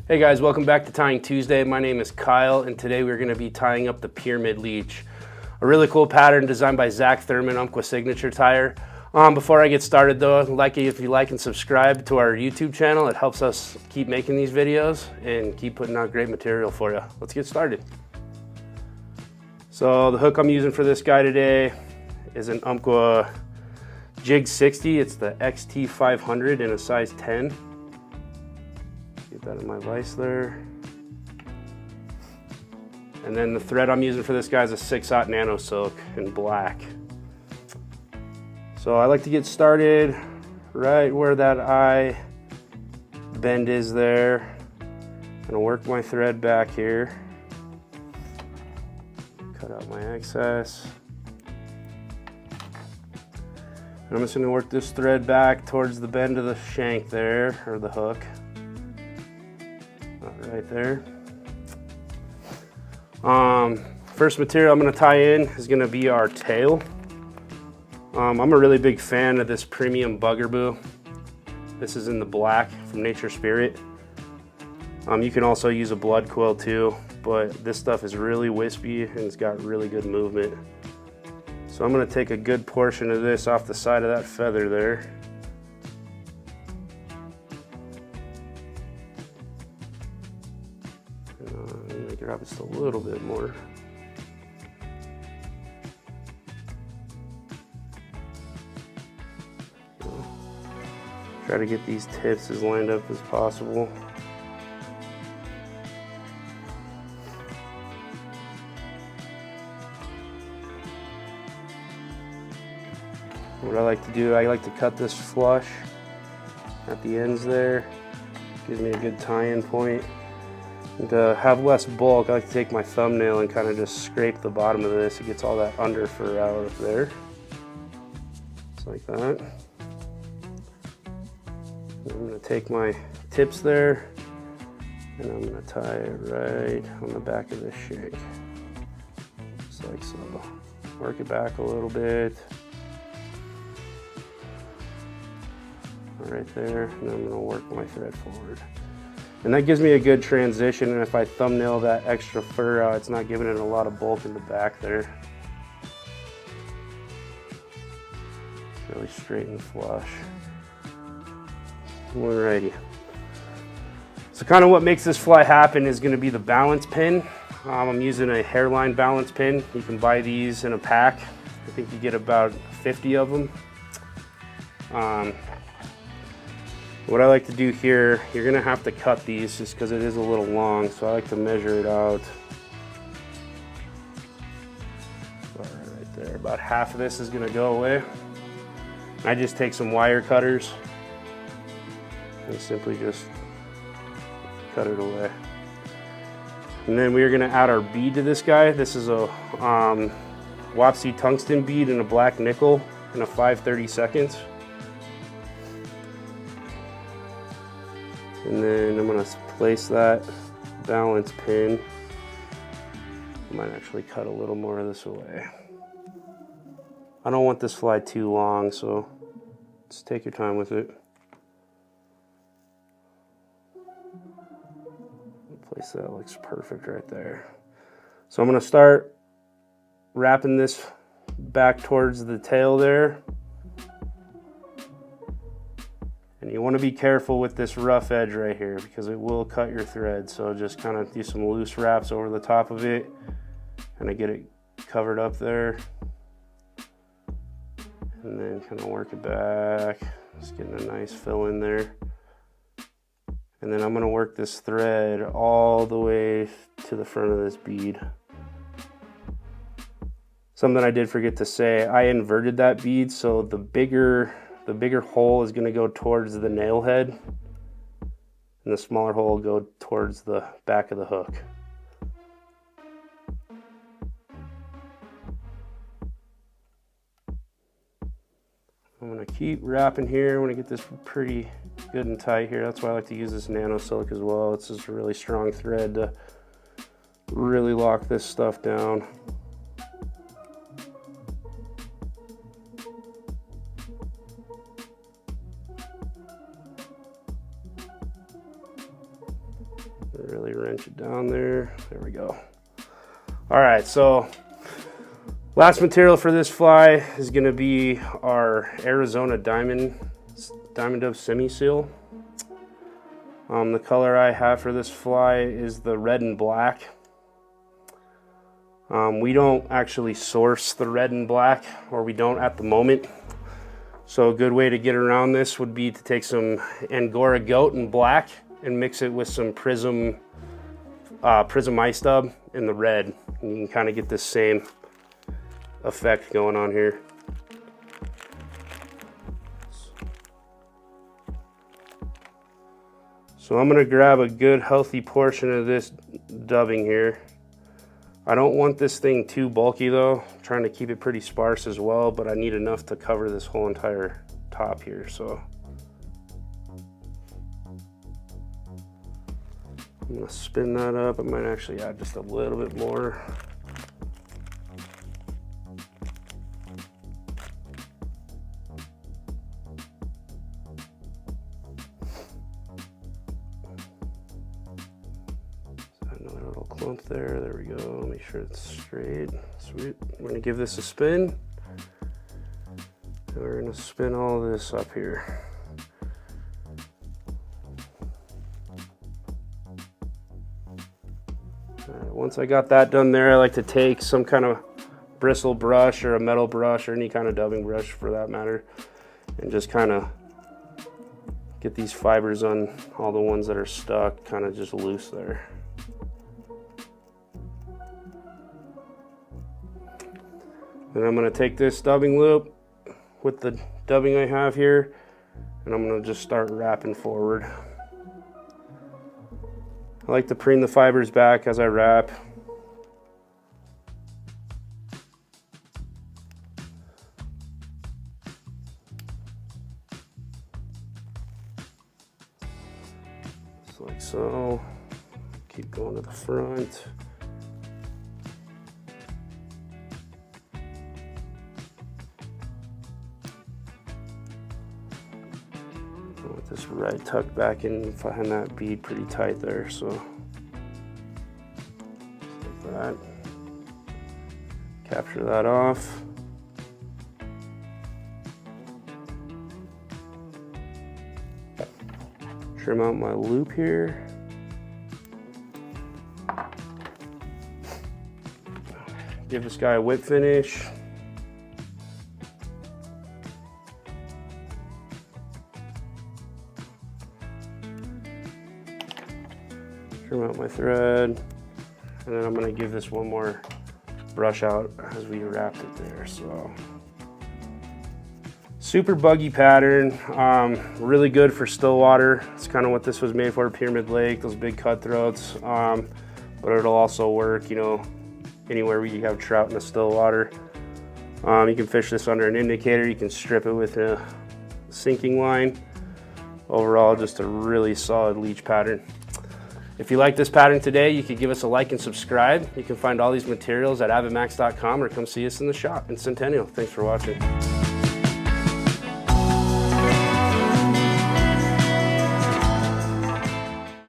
Hey guys, welcome back to Tying Tuesday. My name is Kyle, and today we're going to be tying up the Pyramid Leech. A really cool pattern designed by Zach Thurman, Umpqua Signature Tire. Before I get started though, if you like and subscribe to our YouTube channel, it helps us keep making these videos and keep putting out great material for you. Let's get started. So the hook I'm using for this guy today is an Umpqua Jig 60. It's the XT500 in a size 10. Get that in my vise there. And then the thread I'm using for this guy is a 6/0 Nano silk in black. So I like to get started right where that eye bend is there. I'm gonna work my thread back here. Cut out my excess. And I'm just gonna work this thread back towards the bend of the shank there, or the hook. Right there. First material I'm going to tie in is going to be our tail. I'm a really big fan of this premium buggerboo. This is in the black from Nature Spirit. You can also use a blood quill too, but this stuff is really wispy and it's got really good movement. So I'm going to take a good portion of this off the side of that feather there. Drop it just a little bit more. Try to get these tips as lined up as possible. What I like to do, I like to cut this flush at the ends there. Gives me a good tie-in point. And to have less bulk, I like to take my thumbnail and kind of just scrape the bottom of this. It gets all that under fur out of there. Just like that. And I'm going to take my tips there and I'm going to tie it right on the back of this shank. Just like so. Work it back a little bit. Right there, and I'm going to work my thread forward. And that gives me a good transition, and if I thumbnail that extra fur out, it's not giving it a lot of bulk in the back there. Really straight and flush. Alrighty. So kind of what makes this fly happen is going to be the balance pin. I'm using a hairline balance pin. You can buy these in a pack. I think you get about 50 of them. What I like to do here, you're gonna have to cut these just because it is a little long, so I like to measure it out. Right there, about half of this is gonna go away. I just take some wire cutters and simply just cut it away. And then we're gonna add our bead to this guy. This is a Wapsi tungsten bead in a black nickel in a 5/32. And then I'm going to place that balance pin. I might actually cut a little more of this away. I don't want this fly too long, so just take your time with it. Place that, looks perfect right there. So I'm going to start wrapping this back towards the tail there. And you want to be careful with this rough edge right here because it will cut your thread. So just kind of do some loose wraps over the top of it and I get it covered up there. And then kind of work it back. Just getting a nice fill in there. And then I'm going to work this thread all the way to the front of this bead. Something I did forget to say, I inverted that bead so the bigger hole is going to go towards the nail head and the smaller hole will go towards the back of the hook. I'm going to keep wrapping here. I want to get this pretty good and tight here. That's why I like to use this Nano silk as well. It's just a really strong thread to really lock this stuff down. Really wrench it down there. There we go. All right, so last material for this fly is going to be our Arizona Diamond Dove Semi Seal. The color I have for this fly is the red and black. We don't actually source the red and black, or we don't at the moment. So a good way to get around this would be to take some Angora goat in black and mix it with some Prism ice dub in the red. And you can kind of get this same effect going on here. So I'm gonna grab a good healthy portion of this dubbing here. I don't want this thing too bulky though. I'm trying to keep it pretty sparse as well, but I need enough to cover this whole entire top here, so. I'm gonna spin that up. I might actually add just a little bit more. Another little clump there. There we go. Make sure it's straight. Sweet. We're gonna give this a spin. And we're gonna spin all this up here. Once I got that done there, I like to take some kind of bristle brush or a metal brush or any kind of dubbing brush for that matter, and just kind of get these fibers on all the ones that are stuck kind of just loose there. Then I'm going to take this dubbing loop with the dubbing I have here, and I'm going to just start wrapping forward. I like to preen the fibers back as I wrap. Just like so. Keep going to the front. With this right tucked back in, find that bead pretty tight there, so just like that. Capture that off. Trim out my loop here. Give this guy a whip finish. Trim out my thread, and then I'm going to give this one more brush out as we wrapped it there. So super buggy pattern, really good for stillwater. It's kind of what this was made for, Pyramid Lake, those big cutthroats, but it'll also work, you know, anywhere where you have trout in the stillwater. You can fish this under an indicator, you can strip it with a sinking line. Overall, just a really solid leech pattern. If you like this pattern today, you could give us a like and subscribe. You can find all these materials at AvidMax.com or come see us in the shop in Centennial. Thanks for watching.